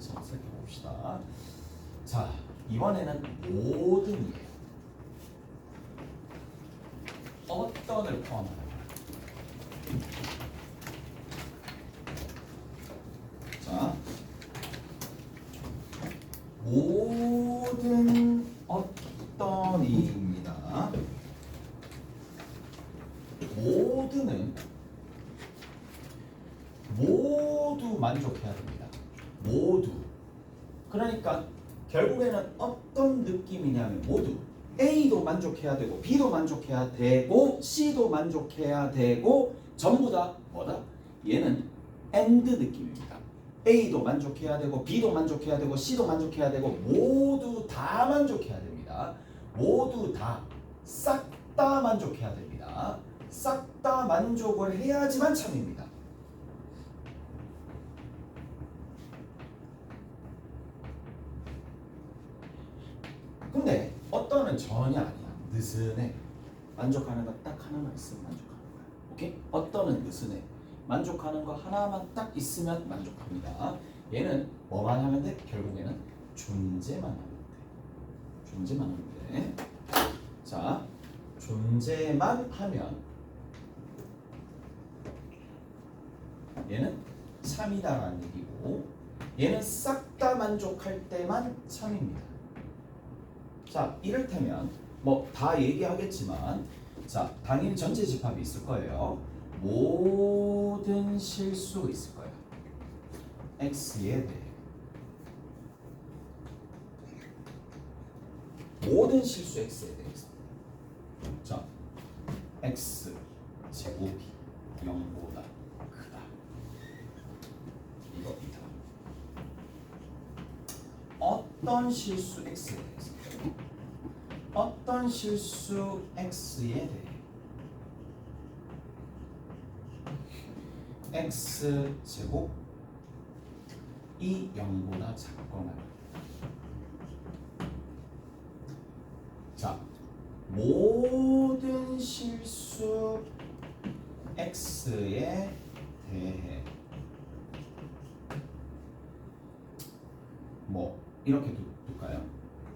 살펴봅시다. 자, 이번에는 모든이에요. 어떤을 포함하는 자, 모든 어떤이입니다. 모두는 모두 만족해야 됩니다. 모두. 그러니까 결국에는 어떤 느낌이냐면 모두 A도 만족해야 되고 B도 만족해야 되고 C도 만족해야 되고 전부 다 뭐다? 얘는 AND 느낌입니다. A도 만족해야 되고 B도 만족해야 되고 C도 만족해야 되고 모두 다 만족해야 됩니다. 모두 다 싹 다 만족해야 됩니다. 싹 다 만족을 해야지만 참입니다. 근데 어떤은 전혀 아니야. 느슨해. 만족하는 거 딱 하나만 있으면 만족하는 거야. 오케이? 어떤은 느슨해. 만족하는 거 하나만 딱 있으면 만족합니다. 얘는 뭐만 하면 돼? 결국에는 존재만 하면 돼. 존재만 하면 돼. 자, 존재만 하면 얘는 참이다라는 얘기고 얘는 싹 다 만족할 때만 참입니다. 자, 이를테면 뭐 다 얘기하겠지만 자, 당연히 전체 집합이 있을 거예요. 모든 실수가 있을 거예요. x에 대해 모든 실수 x에 대해서 자, x 제곱이 0보다 크다. 이겁니다. 어떤 실수 x에 대해서 어떤 실수 x에 대해 x 제곱 이 0보다 작거나 자, 모든 실수 x에 대해 뭐 이렇게 둘까요?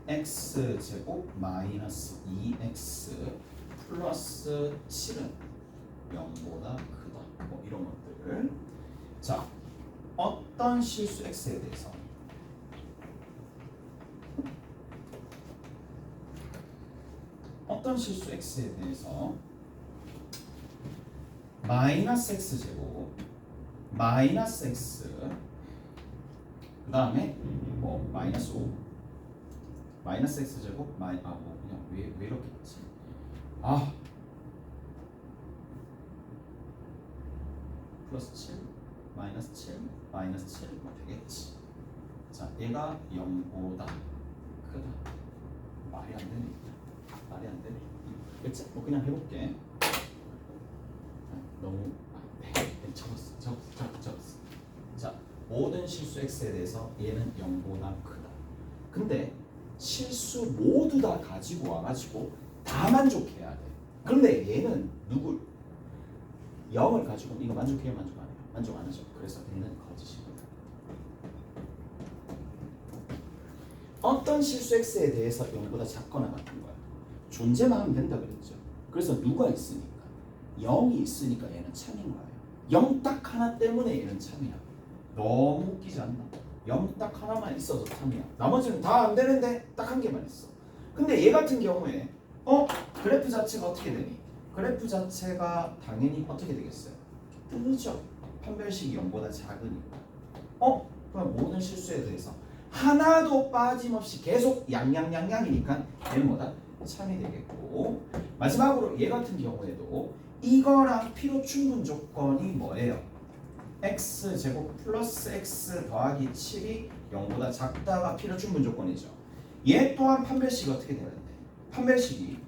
x 제곱 마이너스 2x 플러스 7은 0보다 크다. 뭐 이런 것들. 자, 어떤 실수 x에 대해서 어떤 실수 x에 대해서 마이너스 x 제곱 마이너스 x 그 다음에 뭐 마이너스 5 마이너스 x 제곱 뭐 그냥 왜 이렇게 했지? 플러스 7 마이너스 7 마이너스 7 뭐 되겠지. 자, 얘가 0보다 크다. 말이 안 되네. 말이 안 되네. 그치? 뭐 그냥 해볼게. 너무 적었어. 자, 모든 실수 x에 대해서 얘는 0보다 크다. 근데 실수 모두 다 가지고 와가지고 다 만족해야 돼. 그런데 얘는 누굴? 0을 가지고 이거 만족해요? 만족 안 해요? 만족 안 하죠. 그래서 얘는 거짓입니다. 어떤 실수 x에 대해서 0보다 작거나 같은 거야. 존재만 하면 된다 그랬죠. 그래서 누가 있으니까 0이 있으니까 얘는 참인 거예요. 0 딱 하나 때문에 얘는 참이야. 너무 웃기지 않나? 0 딱 하나만 있어서 참이야. 나머지는 다 안 되는데 딱 한 개만 있어. 근데 얘 같은 경우에 그래프 자체가 어떻게 되니? 그래프 자체가 당연히 어떻게 되겠어요? 뜨죠. 판별식이 0보다 작으니까. 그럼 모든 실수에 대해서 하나도 빠짐없이 계속 양양양양이니까 얘는 뭐다? 참이 되겠고, 마지막으로 얘 같은 경우에도 이거랑 필요 충분 조건이 뭐예요? x 제곱 플러스 x 더하기 7이 0보다 작다가 필요 충분 조건이죠. 얘 또한 판별식이 어떻게 되는데? 판별식이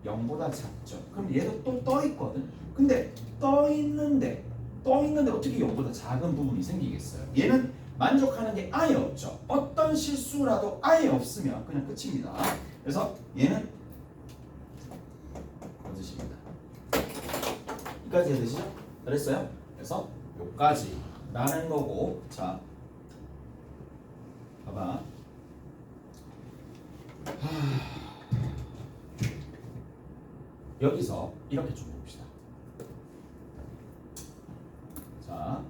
0보다 작죠. 그럼 얘도 또 떠 있거든. 근데 떠 있는데 어떻게 0보다 작은 부분이 생기겠어요? 얘는 만족하는 게 아예 없죠. 어떤 실수라도 아예 없으면 그냥 끝입니다. 그래서 얘는 거짓입니다. 여기까지 이해되시죠? 그랬어요? 그래서 요까지 라는 거고, 자, 우리가 여기서 이렇게 좀 봅시다. 자,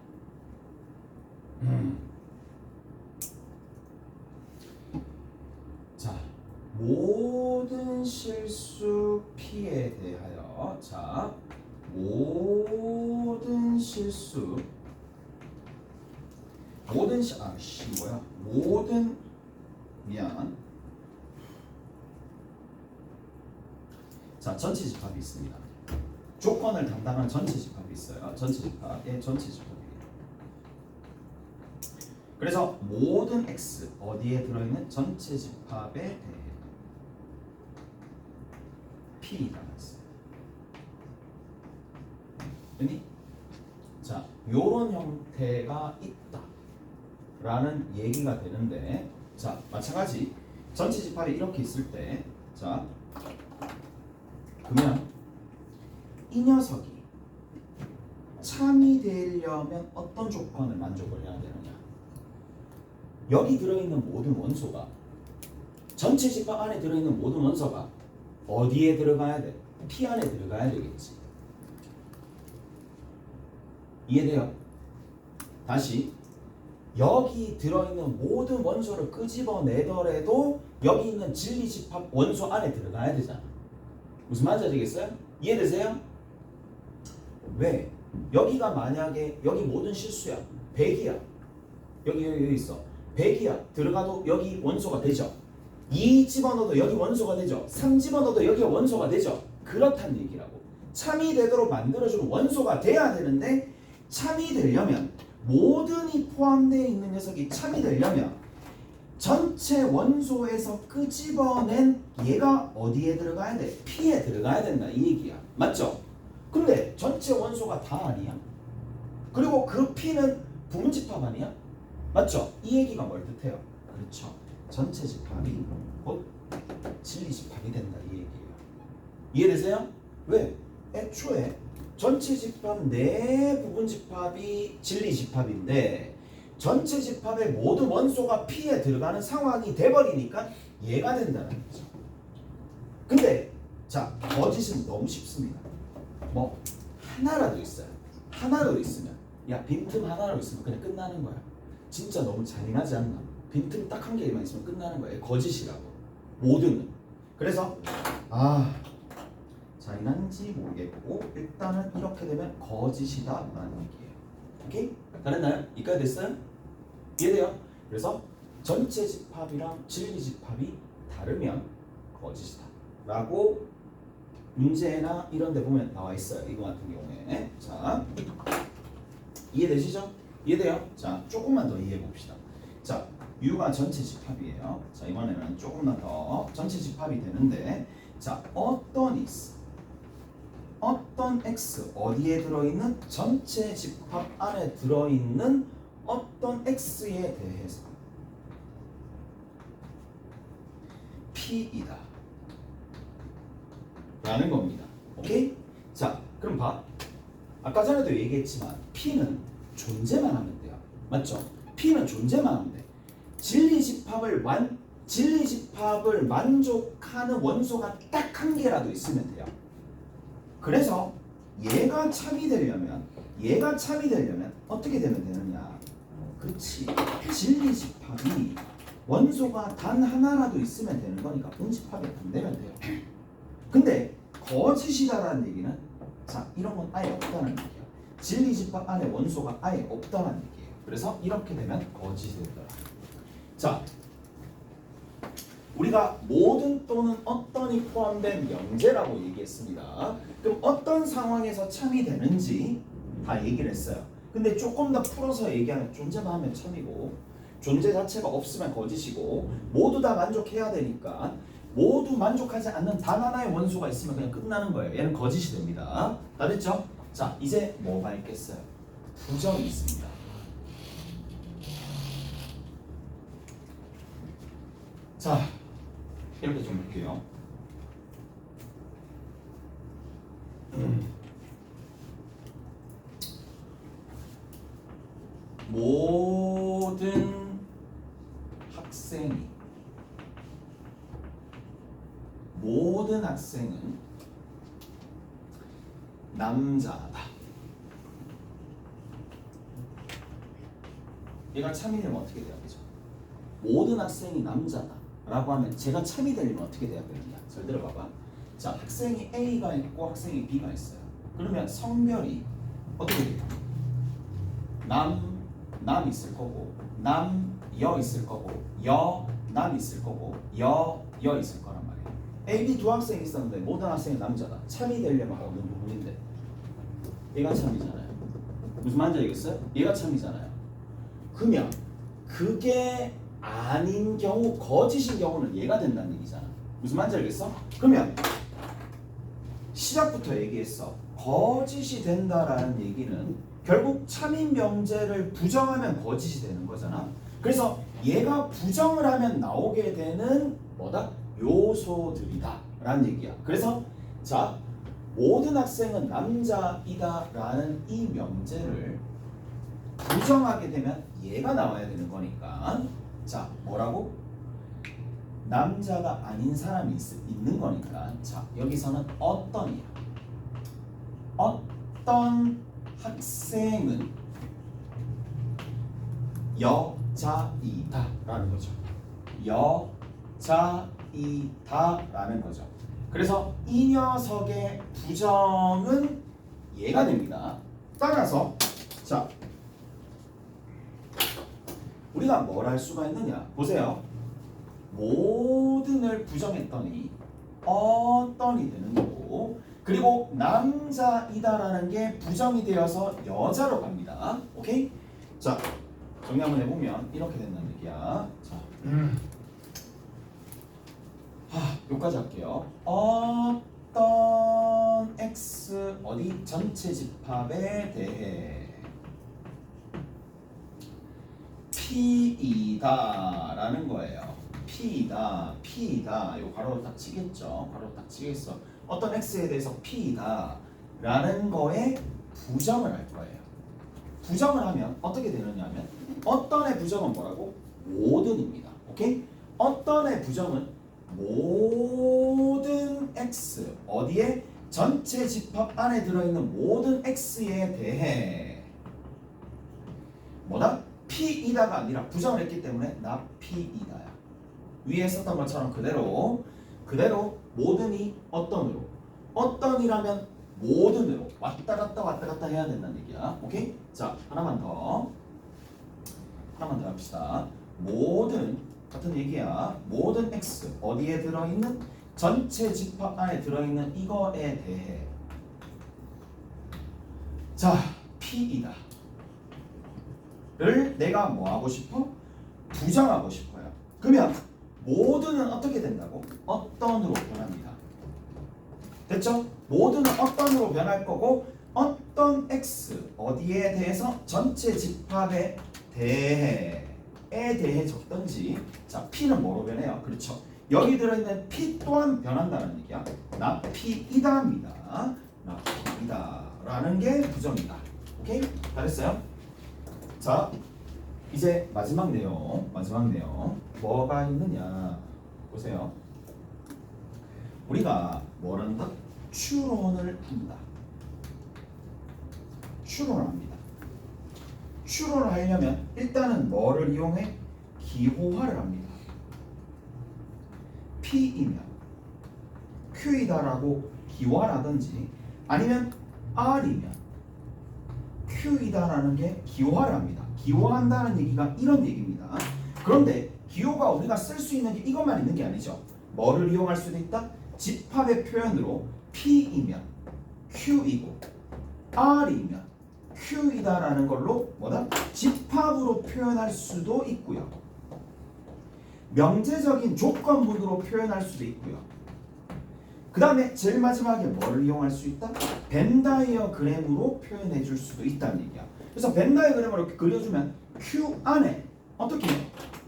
자, 모든 실수 P에 대하여 자, 모든 실수 모든 미안 자 전체 집합이 있습니다. 조건을 담당한 전체 집합이 있어요. 전체 집합의 전체 집합이에요. 그래서 모든 x 어디에 들어있는 전체 집합에 대해 P가 있어요. 됐니? 자, 요런 형태가 있다라는 얘기가 되는데, 자, 마찬가지 전체 집합이 이렇게 있을 때, 자, 그러면 이 녀석이 참이 되려면 어떤 조건을 만족을 해야 되느냐? 여기 들어있는 모든 원소가 전체 집합 안에 들어있는 모든 원소가 어디에 들어가야 돼? P 안에 들어가야 되겠지. 이해돼요? 다시 여기 들어있는 모든 원소를 끄집어내더라도 여기 있는 진리집합 원소 안에 들어가야 되잖아. 무슨 말인지 아시겠어요? 이해되세요? 왜? 여기가 만약에 여기 모든 실수야. 100이야. 여기 있어. 100이야. 들어가도 여기 원소가 되죠. 2 집어넣어도 여기 원소가 되죠. 3 집어넣어도 여기가 원소가 되죠. 그렇다는 얘기라고. 참이 되도록 만들어주는 원소가 돼야 되는데 참이 되려면 모든이 포함되어 있는 녀석이 참이 되려면 전체 원소에서 끄집어낸 얘가 어디에 들어가야 돼? P에 들어가야 된다 이 얘기야. 맞죠? 근데 전체 원소가 다 아니야? 그리고 그 P는 부분집합 아니야? 맞죠? 이 얘기가 뭘 뜻해요? 그렇죠. 전체 집합이 곧 진리집합이 된다 이 얘기예요. 이해되세요? 왜? 애초에 전체 집합 내 부분 집합이 진리 집합인데 전체 집합의 모든 원소가 P에 들어가는 상황이 돼버리니까 얘가 된다는 거죠. 근데 자, 거짓은 너무 쉽습니다. 뭐 하나라도 있어요. 하나라도 있으면 야 빈틈 하나라도 있으면 그냥 끝나는 거야. 진짜 너무 잔인하지 않나? 빈틈 딱 한 개만 있으면 끝나는 거예요. 거짓이라고. 모든. 그래서 잔인한지 모르겠고 일단은 이렇게 되면 거짓이다 라는 얘기예요. 오케이? 잘했나요? 이까지 됐어요? 이해돼요? 그래서 전체 집합이랑 진리 집합이 다르면 거짓이다 라고 문제나 이런 데 보면 나와 있어요. 이거 같은 경우에. 자, 이해되시죠? 이해돼요? 자, 조금만 더 이해해 봅시다. 자, U가 전체 집합이에요. 자, 이번에는 조금만 더 전체 집합이 되는데 자, 어떤 X 어디에 들어있는 전체 집합 안에 들어있는 어떤 X에 대해서 P이다 라는 겁니다. 오케이? 자, 그럼 봐. 아까 전에도 얘기했지만 P는 존재만 하면 돼요. 맞죠? P는 존재만 하면 돼. 진리집합을 만족하는 원소가 딱 한 개라도 있으면 돼요. 그래서 얘가 참이 되려면 어떻게 되면 되느냐? 그렇지. 진리집합이 원소가 단 하나라도 있으면 되는 거니까 분집합이 안 되면 돼요. 근데 거짓이다라는 얘기는 자, 이런 건 아예 없다는 얘기예요. 진리집합 안에 원소가 아예 없다는 얘기예요. 그래서 이렇게 되면 거짓이 된다. 자, 우리가 모든 또는 어떤이 포함된 명제라고 얘기했습니다. 그럼 어떤 상황에서 참이 되는지 다 얘기를 했어요. 근데 조금 더 풀어서 얘기하면 존재만 하면 참이고 존재 자체가 없으면 거짓이고 모두 다 만족해야 되니까 모두 만족하지 않는 단 하나의 원소가 있으면 그냥 끝나는 거예요. 얘는 거짓이 됩니다. 다 됐죠? 자, 이제 뭐가 있겠어요? 부정이 있습니다. 자, 이렇게 좀 볼게요. 모든 학생 학생은 남자다. 얘가 참이 되면 어떻게 돼야 되죠? 모든 학생이 남자다 라고 하면 제가 참이 되려면 어떻게 돼야 되느냐? 잘 들어봐봐. 자, 학생이 A가 있고 학생이 B가 있어요. 그러면 성별이 어떻게 돼요? 남 있을 거고, 여 있을 거고, 남 있을 거고, 여 있을 거란 말이에요. A, B 두 학생이 있었는데 모든 학생이 남자다. 참이 되려면 어느 부분인데? 얘가 참이잖아요. 무슨 말인지 알겠어요? 얘가 참이잖아요. 그러면 그게 아닌 경우, 거짓인 경우는 얘가 된다는 얘기잖아. 무슨 말인지 알겠어? 그러면 시작부터 얘기했어. 거짓이 된다라는 얘기는 결국 참인 명제를 부정하면 거짓이 되는 거잖아. 그래서 얘가 부정을 하면 나오게 되는 뭐다? 요소들이다 라는 얘기야. 그래서 자, 모든 학생은 남자이다 라는 이 명제를 부정하게 되면 얘가 나와야 되는 거니까, 자, 뭐라고? 남자가 아닌 사람이 있는 거니까, 자, 여기서는 어떤이야. 어떤 학생은 여자이다 라는 거죠. 여자이다 라는 거죠. 그래서 이 녀석의 부정은 얘가 됩니다. 따라서 자, 우리가 뭘 할 수가 있느냐? 보세요. 모든을 부정했더니 어떤이 되는 거고, 그리고 남자이다라는 게 부정이 되어서 여자로 갑니다. 오케이? 자, 정리 한번 해보면 이렇게 된다는 얘기야. 자, 여기까지 할게요. 어떤 x 어디 전체 집합에 대해 P이다 라는 거예요. P이다. 요 괄호로 딱 치겠죠. 괄호로 딱 치겠어. 어떤 x에 대해서 P이다 라는 거에 부정을 할 거예요. 부정을 하면 어떻게 되느냐 하면, 어떤의 부정은 뭐라고? 모든입니다. 오케이? 어떤의 부정은 모든 x 어디에? 전체 집합 안에 들어있는 모든 x에 대해 뭐다? P이다가 아니라 부정을 했기 때문에 나 P이다야. 위에 썼던 것처럼 그대로 모든이 어떤으로, 어떤이라면 모든으로 왔다 갔다 해야 된다는 얘기야. 오케이? 자, 하나만 더 합시다. 모든 같은 얘기야. 모든 x 어디에 들어있는? 전체 집합 안에 들어있는 이거에 대해 자, P이다 를 내가 뭐 하고 싶어? 부정하고 싶어요. 그러면 모든은 어떻게 된다고? 어떤으로 변합니다. 됐죠? 모든은 어떤으로 변할 거고, 어떤 x 어디에 대해서? 전체 집합에 대해 적던지. 자, P는 뭐로 변해요? 그렇죠. 여기 들어있는 P 또한 변한다는 얘기야. 나 P이다입니다. 나 P이다 라는 게 부정이다. 오케이? 다 됐어요? 자, 이제 마지막 내용. 뭐가 있느냐 보세요. 우리가 뭘 한다? 추론을 한다. 추론을 합니다. 추론을 하려면 일단은 뭐를 이용해? 기호화를 합니다. P이면 Q이다라고 기호화를 하든지, 아니면 R이면 Q이다라는 게 기호화를 합니다. 기호한다는 얘기가 이런 얘기입니다. 그런데 기호가 우리가 쓸 수 있는 게 이것만 있는 게 아니죠. 뭐를 이용할 수도 있다? 집합의 표현으로 P이면 Q이고 R이면 Q이다라는 걸로 뭐다? 집합으로 표현할 수도 있고요. 명제적인 조건문으로 표현할 수도 있고요. 그 다음에 제일 마지막에 뭐를 이용할 수 있다? 벤다이어그램으로 표현해 줄 수도 있다는 얘기야. 그래서 벤다이어그램으로 그려주면 Q 안에 어떻게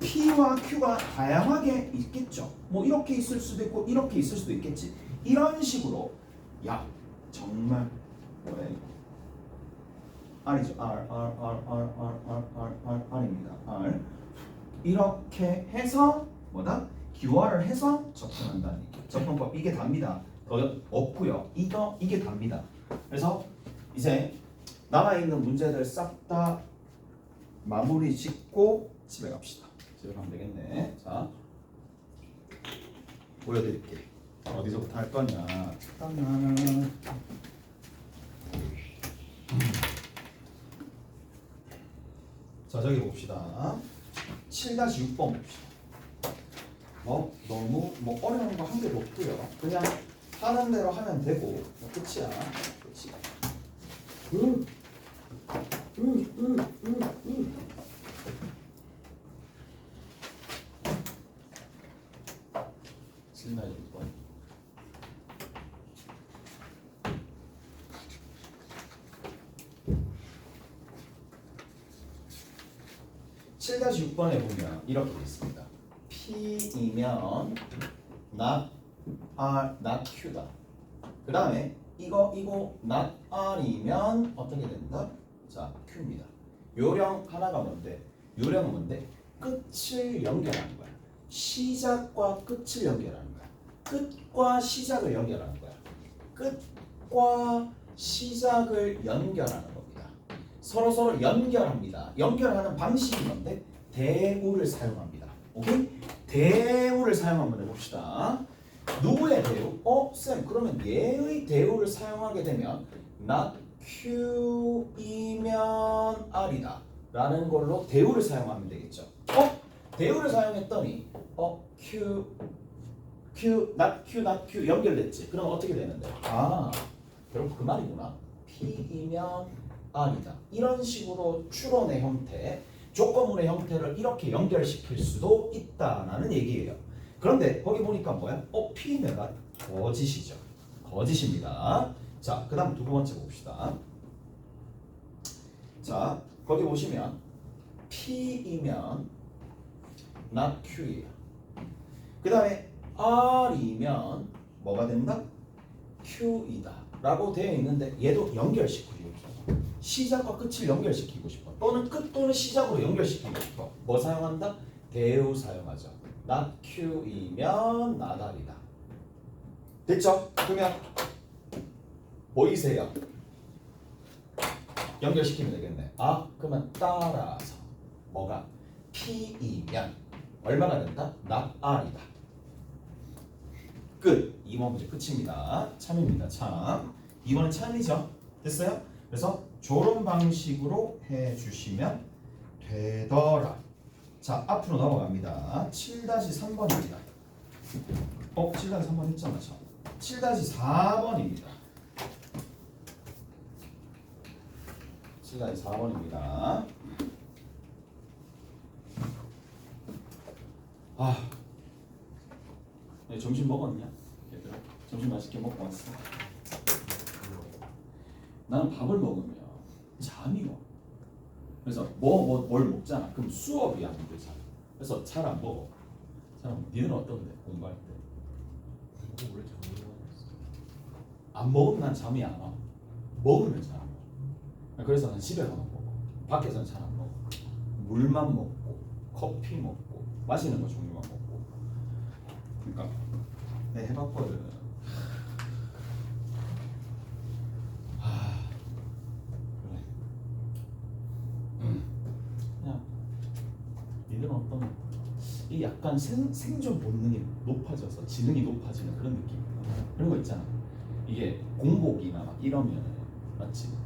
P와 Q가 다양하게 있겠죠. 뭐 이렇게 있을 수도 있고 이렇게 있을 수도 있겠지. 이런 식으로, 야 정말 뭐야 이거? R이죠. R입니다. R. 이렇게 해서 뭐다? 기화를 해서 적분한다는 얘기예요. 적분법 이게 답니다. 더 없고요. 이게 답니다. 그래서 이제 남아있는 문제들 싹 다 마무리 짓고 집에 갑시다. 집에 가면 되겠네. 자, 보여드릴게. 어디서부터 할 거냐. 잠깐만. 자, 저기 봅시다. 7-6번 봅시다. 너무 어려운 거 한 개도 없고요. 그냥 하는 대로 하면 되고 끝이야. 끝이야. 실마리 6번. (7-6번에) 보면 이렇게 돼 있습니다. P이면 not R, not Q다. 그 다음에 이거 not R이면 어떻게 된다? 자, Q입니다. 요령 하나가 뭔데? 요령은 뭔데? 끝을 연결하는 거야. 시작과 끝을 연결하는 거야. 끝과 시작을 연결하는 거야. 끝과 시작을 연결하는 겁니다. 서로 연결합니다. 연결하는 방식이 뭔데? 대우를 사용합니다. 오케이? 대우를 사용한번 해봅시다. 누구의 대우? 쌤, 그러면 얘의 대우를 사용하게 되면 not Q이면 R이다 라는 걸로 대우를 사용하면 되겠죠. 대우를 사용했더니 not Q 연결됐지. 그럼 어떻게 되는데? 결국 그 말이구나. P이면 R이다. 이런 식으로 추론의 형태, 조건문의 형태를 이렇게 연결시킬 수도 있다라는 얘기예요. 그런데 거기 보니까 뭐야? P는 거짓이죠. 거짓입니다. 자, 그 다음 두 번째 봅시다. 자, 거기 보시면 P이면 not Q예요. 그 다음에 R이면 뭐가 된다? Q이다 라고 되어 있는데 얘도 연결시키고 싶어. 시작과 끝을 연결시키고 싶어. 또는 끝 또는 시작으로 연결시키고 싶어. 뭐 사용한다? 대우 사용하죠. not Q이면 not R이다. 됐죠? 그러면 보이세요? 연결시키면 되겠네. 그러면 따라서 뭐가? P이면 얼마가 된다? not R이다. 끝. 2번 문제 끝입니다. 참입니다. 참. 2번은 참이죠. 됐어요? 그래서 저런 방식으로 해주시면 되더라. 자, 앞으로 넘어갑니다. 7-3번입니다. 7-3번 했잖아. 7-4번입니다. 7-4번입니다. 점심 먹었냐? 얘들아, 점심 맛있게 먹고 왔어. 나는 밥을 먹으면 잠이 와. 그래서 뭘 먹잖아. 그럼 수업이 안 되잖아. 그래서 잘 안 먹어. 니는 어떤데? 공부할 때? 원래 잠이 안 먹으면 난 잠이 안 와. 먹으면 잘 안 먹어. 그래서 난 집에 가면 먹어. 밖에서는 잘 안 먹어. 물만 먹고 커피 먹고 마시는 거 종류만 먹고. 그러니까 내가 해봤거든. 그냥 어떤 이 약간 생존 본능이 높아져서 지능이 높아지는 그런 느낌. 그런 거 있잖아. 이게 공복이나 막 이러면 맞지?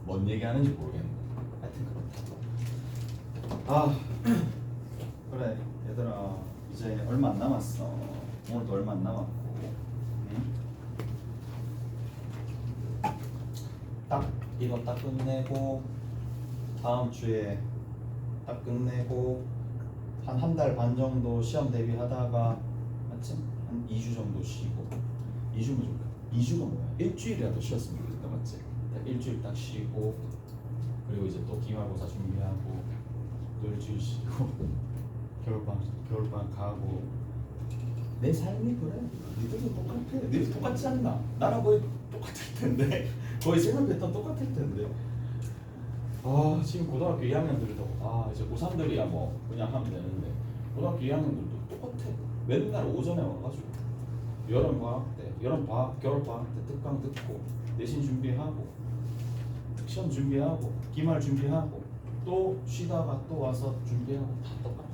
뭔 얘기하는지 모르겠는데 하여튼 그렇다. 그래 얘들아, 이제 얼마 안 남았어. 오늘도 얼마 안 남았고, 응? 딱 이거 딱 끝내고 다음 주에 딱 끝내고 한 달 반 정도 시험 대비하다가 맞지? 한 2주 정도 쉬고. 2주면 좋다. 2주가 뭐야? 일주일이라도 쉬었으면 좋겠다. 맞지? 딱 일주일 딱 쉬고, 그리고 이제 또 기말고사 준비하고 또 일주일 쉬고 겨울방학 가고. 내 삶이 그래. 니들도 똑같아. 니들 똑같지 않나? 나랑 거의 똑같을 텐데 거의 생활 패턴 똑같을 텐데. 지금 고등학교 2학년들도 이제 고3들이야 뭐 그냥 하면 되는데 고등학교 2학년들도 똑같아. 맨날 오전에 와가지고 여름 방학 때, 여름 방학, 겨울 방학 때 특강 듣고 내신 준비하고 시험 준비하고 기말 준비하고 또 쉬다가 또 와서 준비하고 다 똑같아.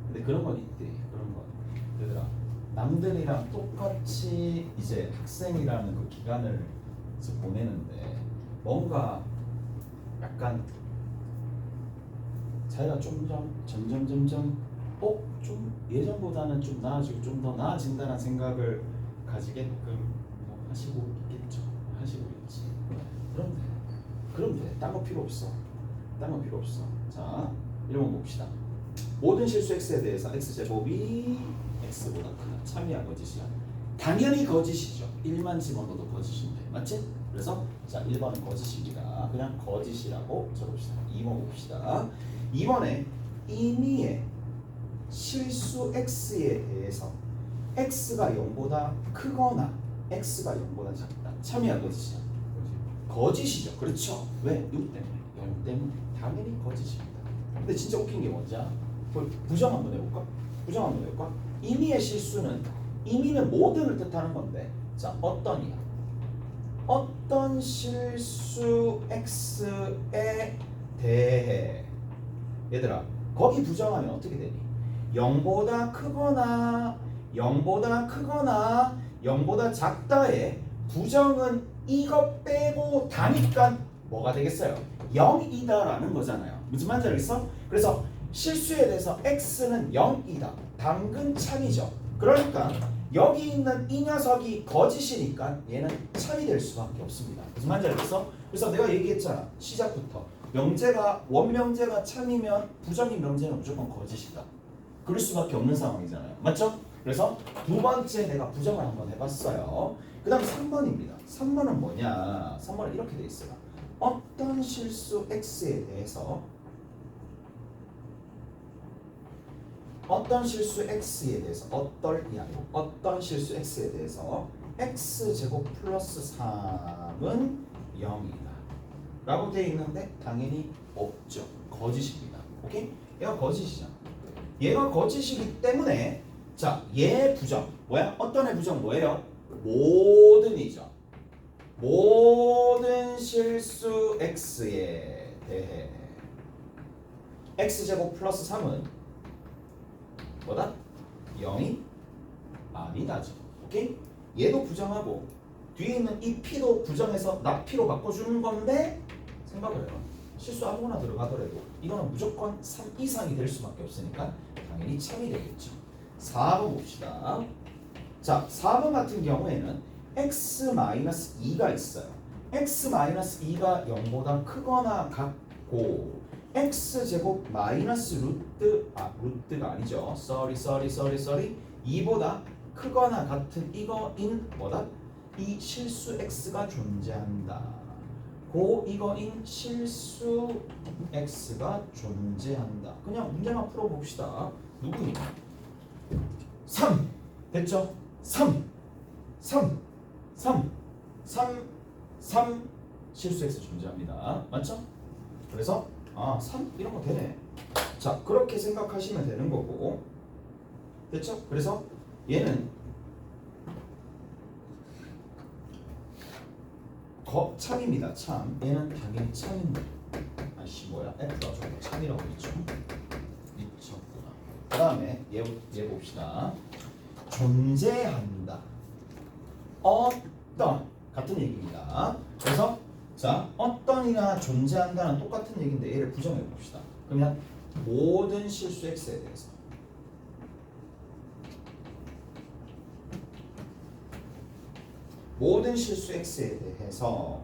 근데 그런 건 있대. 그런 건 얘들아 남들이랑 똑같이 이제 학생이라는 그 기간을 이제 보내는데 뭔가 약간 자기가 점점 좀 예전보다는 좀 나아지고 좀 더 나아진다는 생각을 가지게끔 뭐 하시고 있겠죠. 하시고 있지. 그럼 돼. 딴 거 필요 없어. 자, 이런 거 봅시다. 모든 실수 x에 대해서 x제곱이 x보다 크다. 참이야 거짓이야? 당연히 거짓이죠. 1만 집어넣어도 거짓인데 맞지? 그래서 자 1번은 거짓입니다. 그냥 거짓이라고 적읍시다. 2번 봅시다. 2번에 임의의 실수 x에 대해서 x가 0보다 크거나 x가 0보다 작다. 참이야 거짓이야? 거짓이죠. 그렇죠. 왜? 6 때문에. 0 때문에. 당연히 거짓입니다. 근데 진짜 웃긴 게 뭔지 알아? 부정 한번 해볼까? 임의의 실수는 임의는 모든을 뜻하는 건데 자 어떤이야? 어떤 실수 x에 대해 얘들아 거기 부정하면 어떻게 되니? 0보다 크거나 0보다 작다의 부정은 이것 빼고 다니까 뭐가 되겠어요? 0이다라는 거잖아요. 무슨 말인지 알겠어? 그래서 실수에 대해서 x는 0이다. 당근 참이죠. 그러니까 여기 있는 이 녀석이 거짓이니까 얘는 참이 될 수밖에 없습니다. 무슨 말인지 알겠어? 그래서 내가 얘기했잖아. 시작부터 원명제가 참이면 부정인 명제는 무조건 거짓이다. 그럴 수밖에 없는 상황이잖아요. 맞죠? 그래서 두 번째 내가 부정을 한번 해봤어요. 그 다음 3번입니다. 3번은 뭐냐? 3번은 이렇게 돼 있어요. 어떤 실수 x에 대해서 어떤 실수 x에 대해서 어떤 실수 x에 대해서 x제곱 플러스 3은 0이다 라고 되어 있는데 당연히 없죠. 거짓입니다. 오케이? 얘가 거짓이잖아. 얘가 거짓이기 때문에 자, 얘 부정 뭐야? 어떤 애 부정 뭐예요? 모든이죠. 모든 실수 x에 대해 x제곱 플러스 3은 뭐다? 0이 아니다죠. 오케이? 얘도 부정하고 뒤에 있는 이 p도 부정해서 나 p로 바꿔주는 건데 생각을 해요. 실수 아무거나 들어가더라도 이거는 무조건 3 이상이 될 수밖에 없으니까 당연히 참이 되겠죠. 4번 봅시다. 자, 4번 같은 경우에는 x-2가 있어요. x-2가 0보다 크거나 같고 x제곱 마이너스 루트가 아니죠. sorry 2보다 크거나 같은 이거인 뭐다? 이 실수 x가 존재한다. 이거인 실수 x가 존재한다. 그냥 문제만 풀어봅시다. 누구니? 3 됐죠? 3 실수 x 존재합니다. 맞죠? 그래서 3 이런 거 되네. 자, 그렇게 생각하시면 되는 거고. 됐죠? 그래서 얘는 참입니다. 참. 얘는 당연히 참입니다. F가 저거 참이라고 했죠. 미쳤구나. 그 다음에 얘 봅시다. 존재한다. 어떤 같은 얘기입니다. 그래서 자, 어떤이나 존재한다는 똑같은 얘기인데 얘를 부정해 봅시다. 그러면 모든 실수 x에 대해서 모든 실수 x에 대해서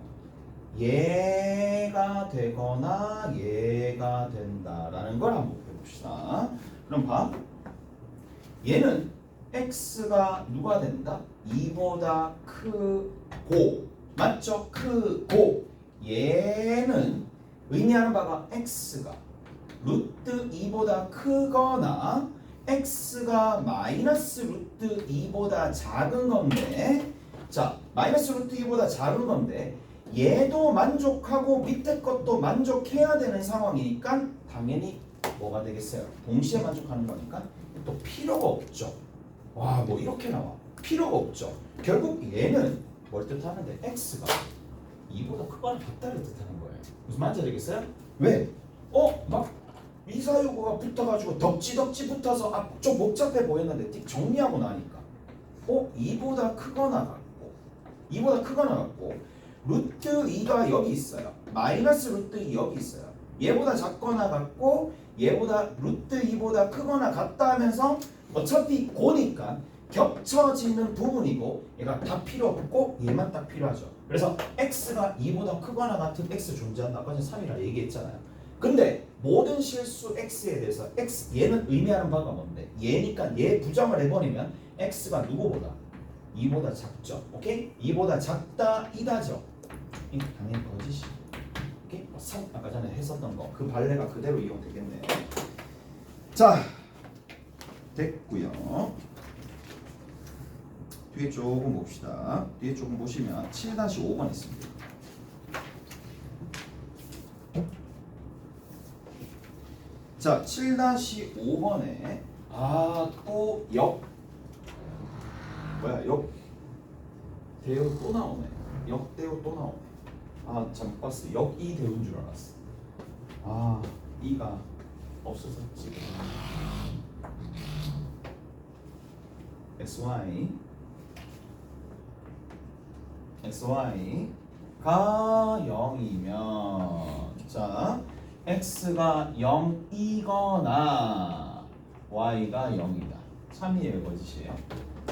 얘가 되거나 얘가 된다라는 걸 한번 해봅시다. 그럼 봐. 얘는 x가 누가 된다? 2보다 크고 맞죠? 크고 얘는 의미하는 바가 x가 루트 2보다 크거나 x가 마이너스 루트 2보다 작은 건데 자 마이너스 루트 2보다 작은 건데 얘도 만족하고 밑에 것도 만족해야 되는 상황이니까 당연히 뭐가 되겠어요? 동시에 만족하는 거니까 또 필요가 없죠. 와, 뭐 이렇게 나와. 필요가 없죠. 결국 얘는 뭘 뜻하는데 x가 2보다 크거나 같다를 뜻하는 거예요. 무슨 말인지 알겠어요? 왜? 막 미사유구가 붙어가지고 덕지 붙어서 좀 복잡해 보였는데 틱 정리하고 나니까 2보다 크거나 같고 루트 2가 여기 있어요. 마이너스 루트 2 여기 있어요. 얘보다 작거나 같고 얘보다 루트 2보다 크거나 같다 하면서 어차피 고니까 겹쳐지는 부분이고 얘가 다 필요 없고 얘만 딱 필요하죠. 그래서 x가 2보다 크거나 같은 x 존재한다. 아까 전에 3이라 얘기했잖아요. 근데 모든 실수 x에 대해서 얘는 의미하는 바가 뭔데? 얘니까 얘 부정을 해버리면 x가 누구보다? 2보다 작죠. 오케이? 2보다 작다 이다죠. 당연히 거짓이. 오케이? 3 아까 전에 했었던 거 그 발레가 그대로 이용되겠네요. 자, 됐고요. 뒤에 조금 봅시다. 뒤에 조금 보시면 7-5번 있습니다. 자, 7-5번에 또 대우 또 나오네. 역대우 또 나오네. 잘못 봤어. 역이 대우인 줄 알았어. 이가 없어졌지. xy가 0이면 자 x가 0이거나 y가 0이다. 참이에요, 거짓이에요?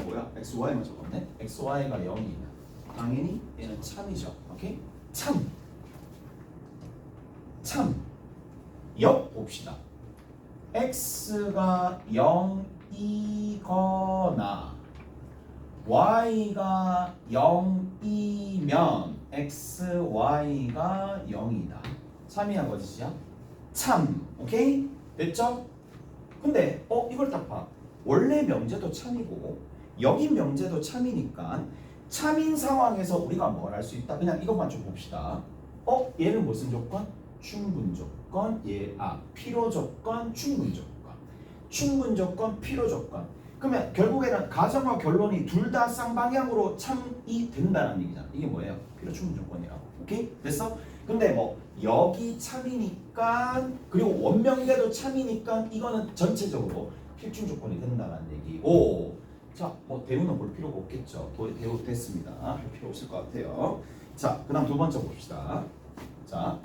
뭐야? xy만 적었네? xy가 0이다. 당연히 얘는 참이죠. 오케이? 참. 역 봅시다. x가 0이거나 y가 0이면 xy가 0이다. 참이야, 거짓이야? 참. 오케이? 됐죠? 근데 이걸 딱 봐. 원래 명제도 참이고 여기 명제도 참이니까 참인 상황에서 우리가 뭘 할 수 있다? 그냥 이것만 좀 봅시다. 얘는 무슨 조건? 충분 조건. 필요 조건, 충분 조건. 충분 조건, 필요 조건. 그러면 결국에는 가정과 결론이 둘 다 쌍방향으로 참이 된다는 얘기잖아. 이게 뭐예요? 필요 충분 조건이라고. 오케이? 됐어? 근데 여기 참이니까 그리고 원명대도 참이니까 이거는 전체적으로 필충 조건이 된다는 얘기고. 자, 대우는 볼 필요가 없겠죠. 대우 됐습니다. 할 필요 없을 것 같아요. 자, 그 다음 두 번째 봅시다. 자,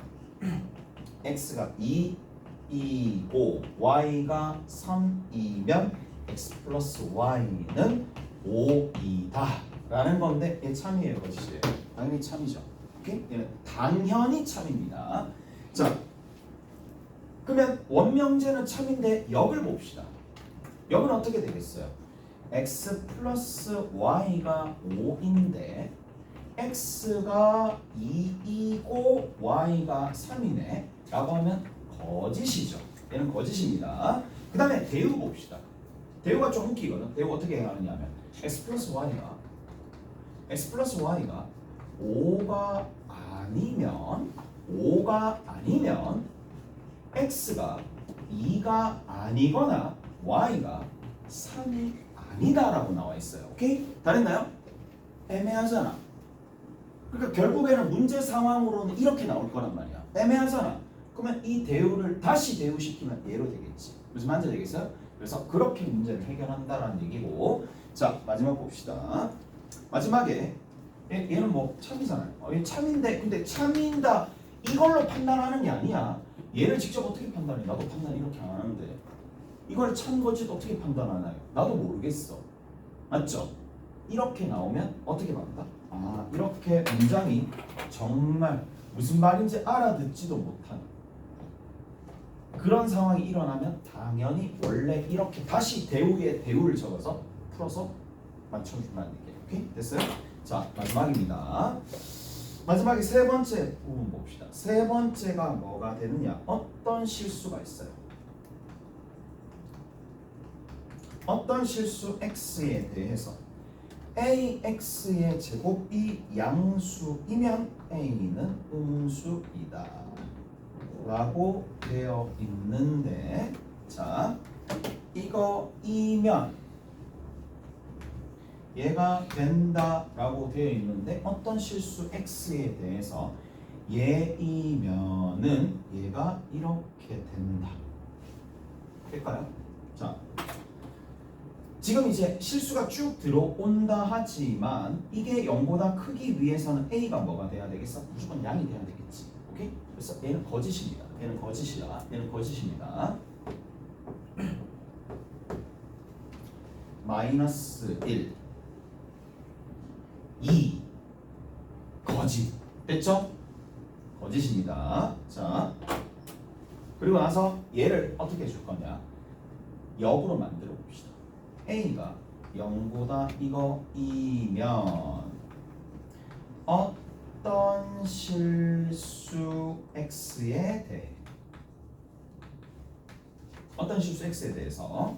x가 2이고 y가 3이면 x 플러스 y는 5이다 라는 건데 얘 참이에요, 거짓이에요? 당연히 참이죠. 오케이? 얘는 당연히 참입니다. 자, 그러면 원명제는 참인데 역을 봅시다. 역은 어떻게 되겠어요? x 플러스 y가 5인데 x가 2이고 y가 3이네 라고 하면 거짓이죠. 얘는 거짓입니다. 그 다음에 대우 봅시다. 대우가 좀 웃기거든. 대우 어떻게 해야 하느냐 하면 x 플러스 y가 5가 아니면 x가 2가 아니거나 y가 3이 아니다라고 나와 있어요. 오케이? 다 됐나요? 애매하잖아. 그러니까 결국에는 문제 상황으로는 이렇게 나올 거란 말이야. 애매하잖아. 그러면 이 대우를 다시 대우시키면 얘로 되겠지. 무슨 말인지 알겠어요? 그래서 그렇게 문제를 해결한다라는 얘기고. 자, 마지막 봅시다. 마지막에 얘는 참이잖아요. 얘 참인데 근데 참인다 이걸로 판단하는 게 아니야. 얘를 직접 어떻게 판단해? 나도 판단 이렇게 안 하는데 이걸 참 건지 어떻게 판단하나요? 나도 모르겠어. 맞죠? 이렇게 나오면 어떻게 받는다? 이렇게 문장이 정말 무슨 말인지 알아듣지도 못하는 그런 상황이 일어나면 당연히 원래 이렇게 다시 대우에 대우를 적어서 풀어서 맞춰준다는 얘기예요. 오케이? 됐어요? 자, 마지막입니다. 마지막에 세 번째 부분 봅시다. 세 번째가 뭐가 되느냐? 어떤 실수가 있어요? 어떤 실수 x에 대해서 AX의 제곱이 양수이면 A는 음수이다 라고 되어 있는데, 자, 이거이면 얘가 된다 라고 되어 있는데, 어떤 실수 X에 대해서 얘이면은 얘가 이렇게 된다 될까요? 자, 지금 이제 실수가 쭉 들어온다 하지만 이게 0보다 크기 위해서는 A가 뭐가 돼야 되겠어? 무조건 양이 돼야 되겠지. 오케이? 그래서 얘는 거짓입니다. 얘는 거짓이다. 얘는 거짓입니다. 마이너스 1 2 거짓 됐죠? 거짓입니다. 자, 그리고 나서 얘를 어떻게 줄 거냐? 역으로 만들어 봅시다. A가 0보다 이거이면 어떤 실수 X에 대해 어떤 실수 X에 대해서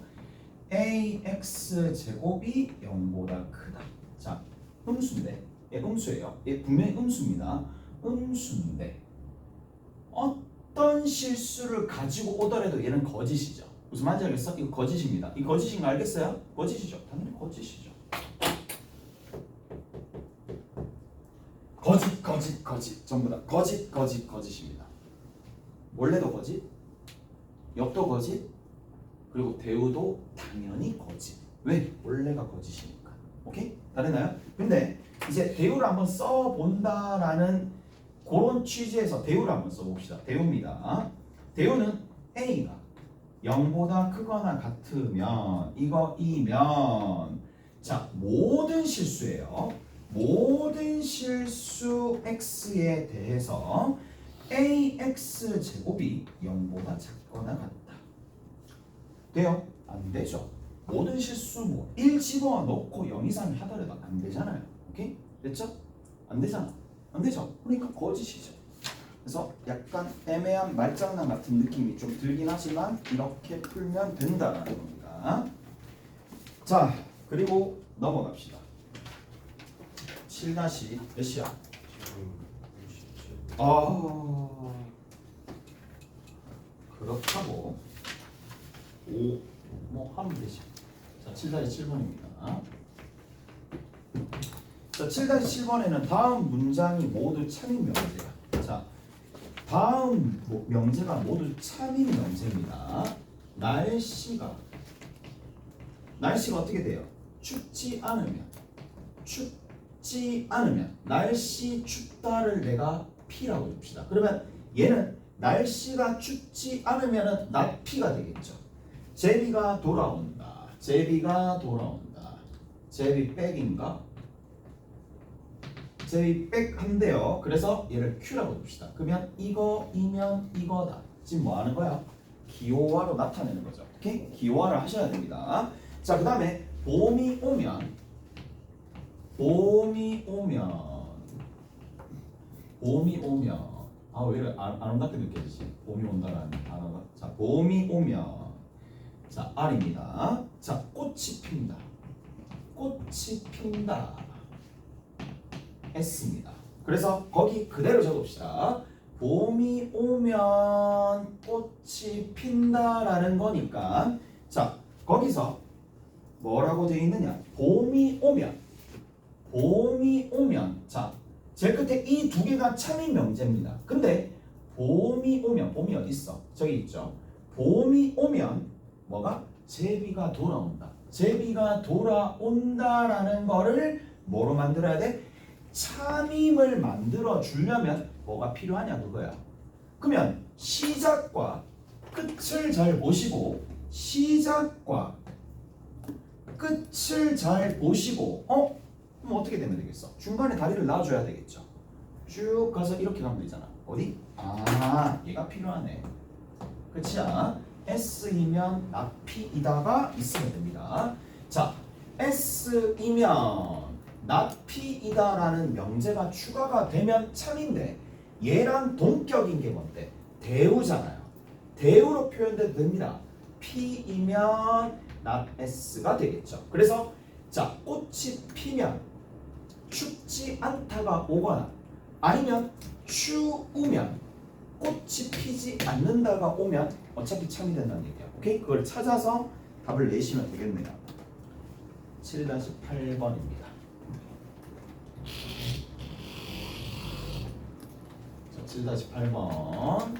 AX 제곱이 0보다 크다. 자, 음수인데 얘 음수예요. 얘 분명히 음수입니다. 음수인데 어떤 실수를 가지고 오더라도 얘는 거짓이죠. 무슨 말인지 알겠어? 이거 거짓입니다. 이거 거짓인 거 알겠어요? 거짓이죠. 당연히 거짓이죠. 거짓 전부 다 거짓입니다. 원래도 거짓, 역도 거짓, 그리고 대우도 당연히 거짓. 왜? 원래가 거짓이니까. 오케이? 다 됐나요? 근데 이제 대우를 한번 써본다라는 그런 취지에서 대우를 한번 써봅시다. 대우입니다. 대우는 A가 0보다 크거나 같으면 이거이면, 자, 모든 실수예요. 모든 실수 X에 대해서 AX 제곱이 0보다 작거나 같다. 돼요? 안 되죠. 모든 실수 뭐 1 집어넣고 0 이상 하더라도 안 되잖아요. 오케이? 됐죠? 안 되잖아. 안 되죠. 그러니까 거짓이죠. 그래서 약간 애매한 말장난 같은 느낌이 좀 들긴 하지만 이렇게 풀면 된다는 겁니다. 자, 그리고 넘어갑시다. 7- 몇 시야? 그렇다고 5 뭐 하면 되지. 자, 7-7번입니다. 자, 7-7번에는 다음 문장이 모두 참인 명제야. 자, 다음 명제가 모두 참인 명제입니다. 날씨가 어떻게 돼요? 춥지 않으면 날씨 춥다를 내가 P라고 줍시다. 그러면 얘는 날씨가 춥지 않으면 not P가 되겠죠. 제비가 돌아온다. 제비 백인가? 제비 백 한대요. 그래서 얘를 Q라고 줍시다. 그러면 이거이면 이거다. 지금 뭐 하는 거야? 기호화로 나타내는 거죠. 오케이? 기호화를 하셔야 됩니다. 자, 그 다음에 봄이 오면 왜 이렇게 아름답게 느껴지지? 봄이 온다라는 단어가. 자, 봄이 오면, 자, R입니다. 자, 꽃이 핀다 S입니다. 그래서 거기 그대로 적읍시다. 봄이 오면 꽃이 핀다라는 거니까, 자, 거기서 뭐라고 되어 있느냐? 봄이 오면, 자, 제일 끝에 이 두 개가 참인 명제입니다. 근데 봄이 어디 있어? 저기 있죠. 봄이 오면 뭐가? 제비가 돌아온다. 제비가 돌아온다라는 거를 뭐로 만들어야 돼? 참임을 만들어 주려면 뭐가 필요하냐 그거야. 그러면 시작과 끝을 잘 보시고, 그럼 어떻게 되면 되겠어? 중간에 다리를 놔줘야 되겠죠. 쭉 가서 이렇게 가면 되잖아. 어디? 얘가 필요하네. 그치야? S이면 not P이다가 있으면 됩니다. 자, S이면 not P이다라는 명제가 추가가 되면 참인데, 얘랑 동격인 게 뭔데? 대우잖아요. 대우로 표현돼도 됩니다. P이면 not S가 되겠죠. 그래서 자, 꽃이 피면 춥지 않다가 오거나 아니면 추우면 꽃이 피지 않는다가 오면 어차피 참이 된다는 얘기야. 오케이? 그걸 찾아서 답을 내시면 되겠네요. 7-8번입니다. 자, 7-8번.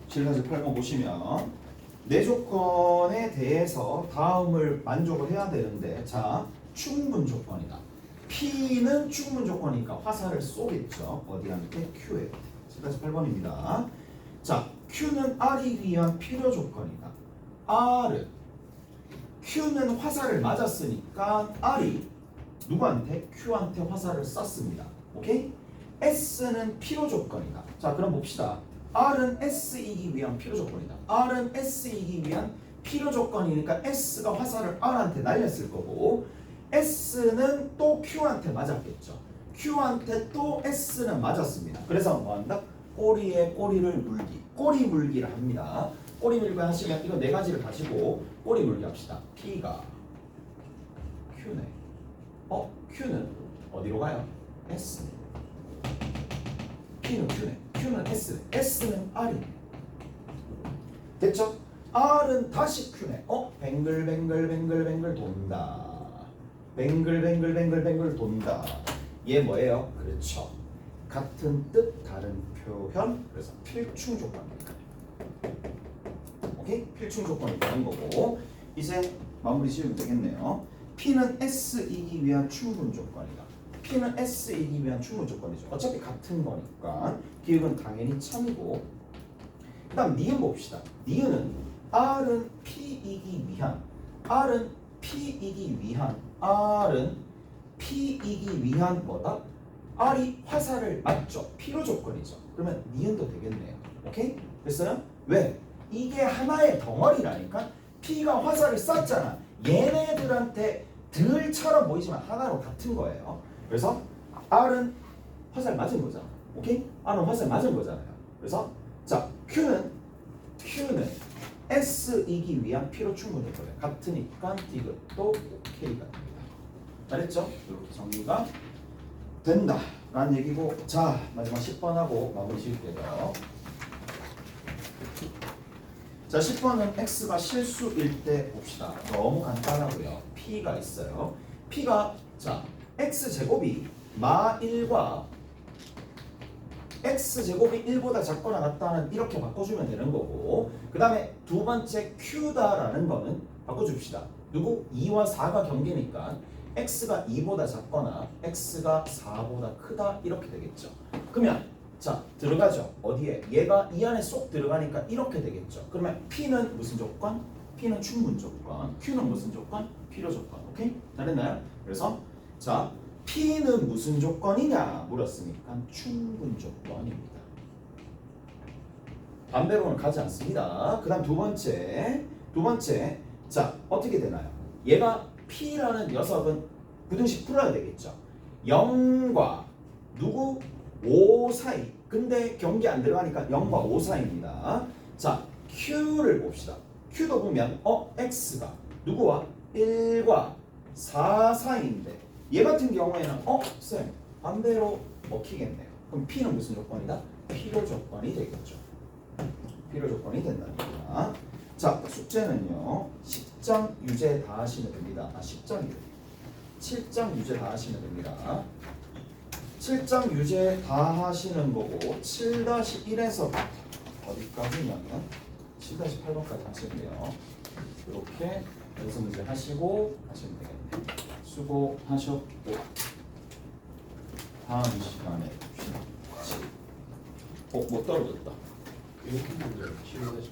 7-8번 보시면 내 조건에 대해서 다음을 만족을 해야 되는데, 자, 충분 조건이다. P는 충분 조건이니까 화살을 쏘겠죠. 어디한테? Q에. 7-8번입니다. 자, Q는 R이 위한 필요 조건이다. R은 Q는 화살을 맞았으니까 R이 누구한테? Q한테 화살을 쐈습니다. 오케이? S는 필요 조건이다. 자, 그럼 봅시다. R은 S이기 위한 필요 조건이다. R은 S이기 위한 필요 조건이니까 S가 화살을 R한테 날렸을 거고, S는 또 Q한테 맞았겠죠. Q한테 또 S는 맞았습니다. 그래서 뭐한다? 꼬리에 꼬리를 물기. 꼬리 물기를 합니다. 꼬리 물기 하시면 이거 네 가지를 가지고 꼬리 물기 합시다. P가 Q네. Q는 어디로 가요? S. P는 Q네. Q는 S. S는 R이네. 됐죠? R은 다시 Q네. 뱅글뱅글 돈다. 뱅글 돈다. 얘 뭐예요? 그렇죠. 같은 뜻 다른 표현. 그래서 필충 조건입니다. 오케이? 필충 조건이 되는 거고, 이제 마무리 지으면 되겠네요. P는 S이기 위한 충분 조건이다. P는 S이기 위한 충분 조건이죠. 어차피 같은 거니까 기억은 당연히 참이고, 그 다음 니은 봅시다. 니은은 R은 P이기 위한, R은 P이기 위한 뭐다? R이 화살을 맞죠. 필요 조건이죠. 그러면 니은도 되겠네요. 오케이? 됐어요? 왜? 이게 하나의 덩어리라니까. P가 화살을 쐈잖아. 얘네들한테 들처럼 보이지만 하나로 같은 거예요. 그래서 R은 화살 맞은 거잖아. 오케이? R은 화살 맞은 거잖아요. 그래서 자, Q는 S이기 위한 필요 충분 조건이에요. 같으니까 디귿도 K가 됩니다. 잘했죠? 이렇게 정리가 된다 라는 얘기고, 자, 마지막 10번하고 마무리 지을게요. 자, 10번은 X가 실수일 때 봅시다. 너무 간단하고요. P가 있어요. P가 자, X제곱이 마1과 X제곱이 1보다 작거나 같다는 이렇게 바꿔주면 되는 거고, 그 다음에 두 번째 Q다라는 거는 바꿔줍시다. 누구? 2와 4가 경계니까 X가 2보다 작거나 X가 4보다 크다 이렇게 되겠죠. 그러면 자, 들어가죠. 어디에? 얘가 이 안에 쏙 들어가니까 이렇게 되겠죠. 그러면 P는 무슨 조건? P는 충분 조건. Q는 무슨 조건? 필요 조건. 오케이? 잘했나요? 그래서 자, P는 무슨 조건이냐 물었으니까 충분 조건입니다. 반대로는 가지 않습니다. 그 다음 두 번째 자, 어떻게 되나요? 얘가 P라는 녀석은 부등식 풀어야 되겠죠. 0과 누구? 5 사이. 근데 경계 안 들어가니까 0과 5 사이입니다. 자, Q를 봅시다. Q도 보면 X가 누구와? 1과 4 사이인데 얘 같은 경우에는 쌤 반대로 먹히겠네요. 그럼 P는 무슨 조건이다? 필요 조건이 되겠죠. 필요 조건이 된다니까. 자, 숙제는요 10장 유제 다 하시면 됩니다. 10장이요 7장 유제 다 하시면 됩니다. 7장 유제 다 하시는 거고, 7-1에서 어디까지냐면 7-8번까지 하시면 돼요. 이렇게 연습 문제 하시고 하시면 되겠네요. 수고하셨고, 다음 시간에 봅시다. 뭐 떨어졌다. 이렇게 문제 7-8